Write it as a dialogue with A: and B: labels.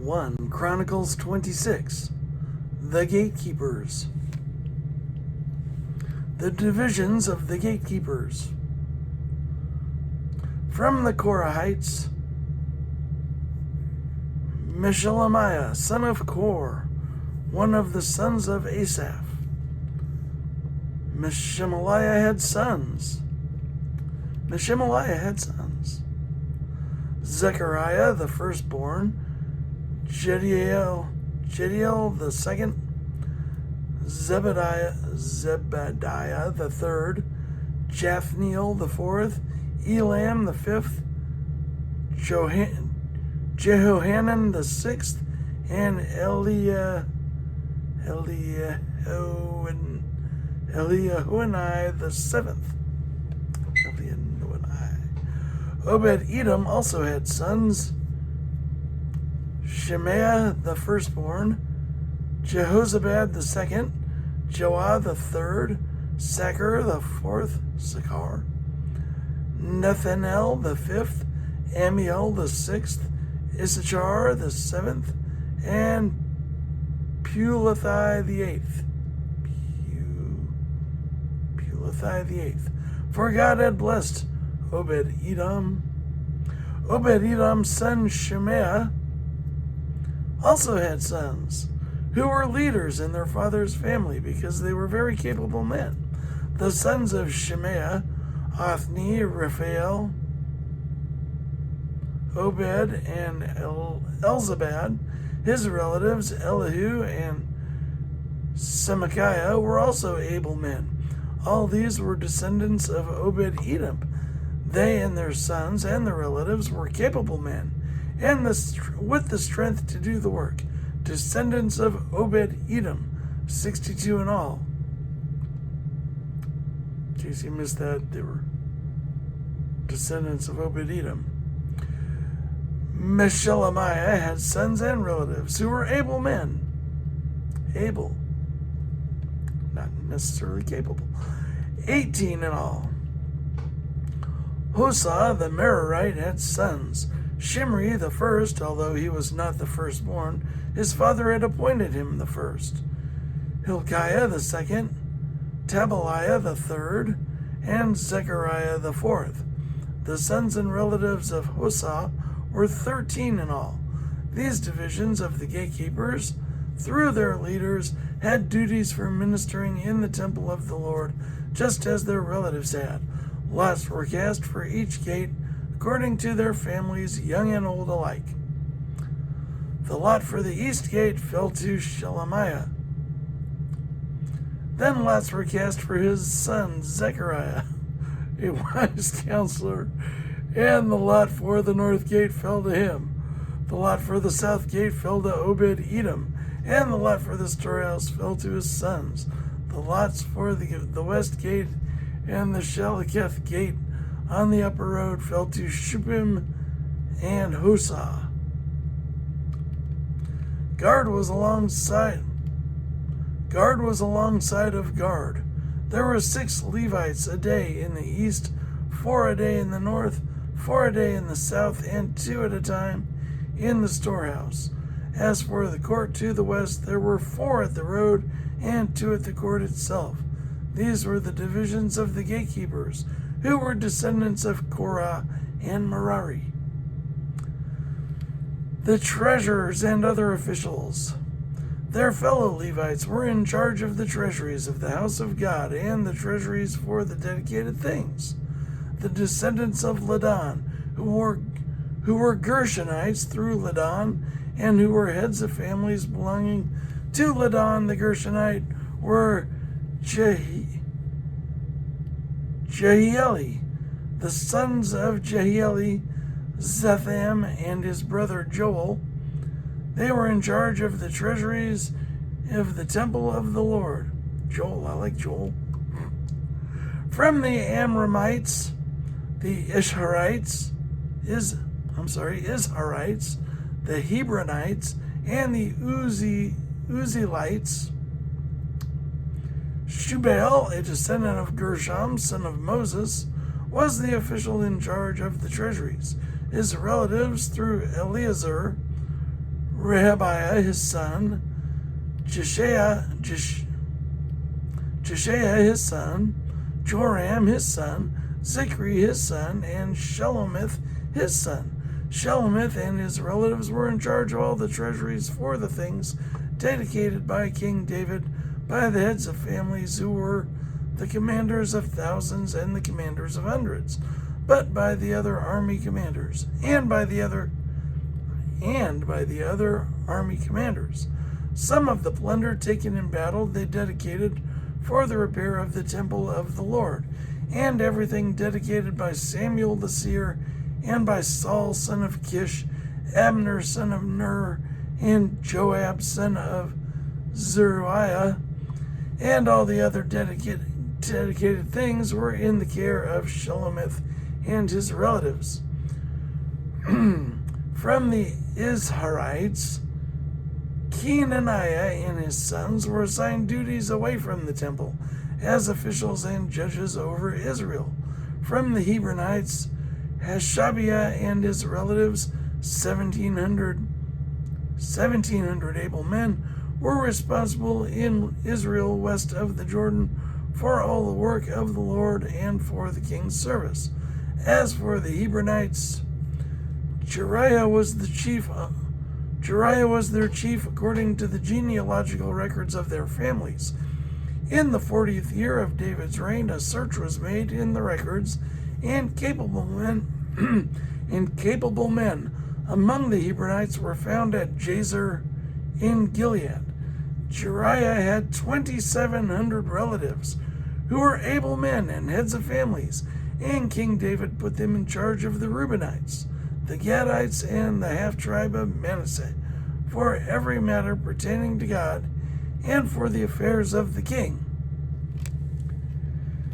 A: 1 Chronicles 26. The Gatekeepers. The divisions of the gatekeepers. From the Korahites, Meshelemiah, son of Kor, one of the sons of Asaph. Meshemaliah had sons. Zechariah the firstborn, Jediel the second, Zebediah the third, Jathniel the fourth, Elam the fifth, Jehohanan the sixth, and Eliahoenai the seventh. Obed-Edom also had sons: Shemaiah the firstborn, Jehozabad the second, Joah the third, Sacher the fourth, Nethanel the fifth, Amiel the sixth, Issachar the seventh, and Pulathai the eighth. For God had blessed Obed-Edom. Obed-Edom's son Shemaiah also had sons who were leaders in their father's family because they were very capable men. The sons of Shemaiah: Othni, Raphael, Obed, and Elzabad. His relatives Elihu and Semachiah were also able men. All these were descendants of Obed-Edom. They and their sons and their relatives were capable men, and with the strength to do the work. Descendants of Obed-Edom, 62 in all. In case you missed that, they were descendants of Obed-Edom. Meshelemiah had sons and relatives who were able men. Able, not necessarily capable. 18 in all. Hosah the Merarite had sons: Shimri the first, although he was not the firstborn, his father had appointed him the first; Hilkiah the second, Tabaliah the third, and Zechariah the fourth. The sons and relatives of Hosah were 13 in all. These divisions of the gatekeepers, through their leaders, had duties for ministering in the temple of the Lord, just as their relatives had. Lots were cast for each gate, according to their families, young and old alike. The lot for the east gate fell to Shelemiah. Then lots were cast for his son Zechariah, a wise counselor, and the lot for the north gate fell to him. The lot for the south gate fell to Obed-Edom, and the lot for the storehouse fell to his sons. The lots for the west gate and the Shaleketh gate on the upper road fell to Shupim and Hosah. Guard was alongside of guard. There were 6 Levites a day in the east, 4 a day in the north, 4 a day in the south, and 2 at a time in the storehouse. As for the court to the west, there were 4 at the road and 2 at the court itself. These were the divisions of the gatekeepers, who were descendants of Korah and Merari. The treasurers and other officials, their fellow Levites, were in charge of the treasuries of the house of God and the treasuries for the dedicated things. The descendants of Ladan, who were Gershonites through Ladan, and who were heads of families belonging to Ladan the Gershonite, were Jehieli. The sons of Jehieli: Zetham and his brother Joel. They were in charge of the treasuries of the temple of the Lord. Joel, I like Joel. From the Amramites, the Isharites, the Hebronites, and the Uzzielites. Shubael, a descendant of Gershom, son of Moses, was the official in charge of the treasuries. His relatives through Eleazar, Rehabiah his son, Jeshaiah his son, Joram his son, Zikri his son, and Shelomith his son. Shelomith and his relatives were in charge of all the treasuries for the things dedicated by King David by the heads of families who were the commanders of thousands and the commanders of hundreds, but by the other army commanders, and by the other army commanders. Some of the plunder taken in battle they dedicated for the repair of the temple of the Lord, and everything dedicated by Samuel the seer, and by Saul son of Kish, Abner son of Ner, and Joab son of Zeruiah, and all the other dedicated things were in the care of Shelomith and his relatives. From the Izharites, Kenaniah and his sons were assigned duties away from the temple as officials and judges over Israel. From the Hebronites, Hashabiah and his relatives, 1,700 able men, were responsible in Israel west of the Jordan for all the work of the Lord and for the king's service. As for the Hebronites, Jeriah was their chief according to the genealogical records of their families. In the 40th year of David's reign, a search was made in the records, and capable men among the Hebronites were found at Jazer in Gilead. Jeriah had 2,700 relatives who were able men and heads of families, and King David put them in charge of the Reubenites, the Gadites, and the half-tribe of Manasseh, for every matter pertaining to God and for the affairs of the king.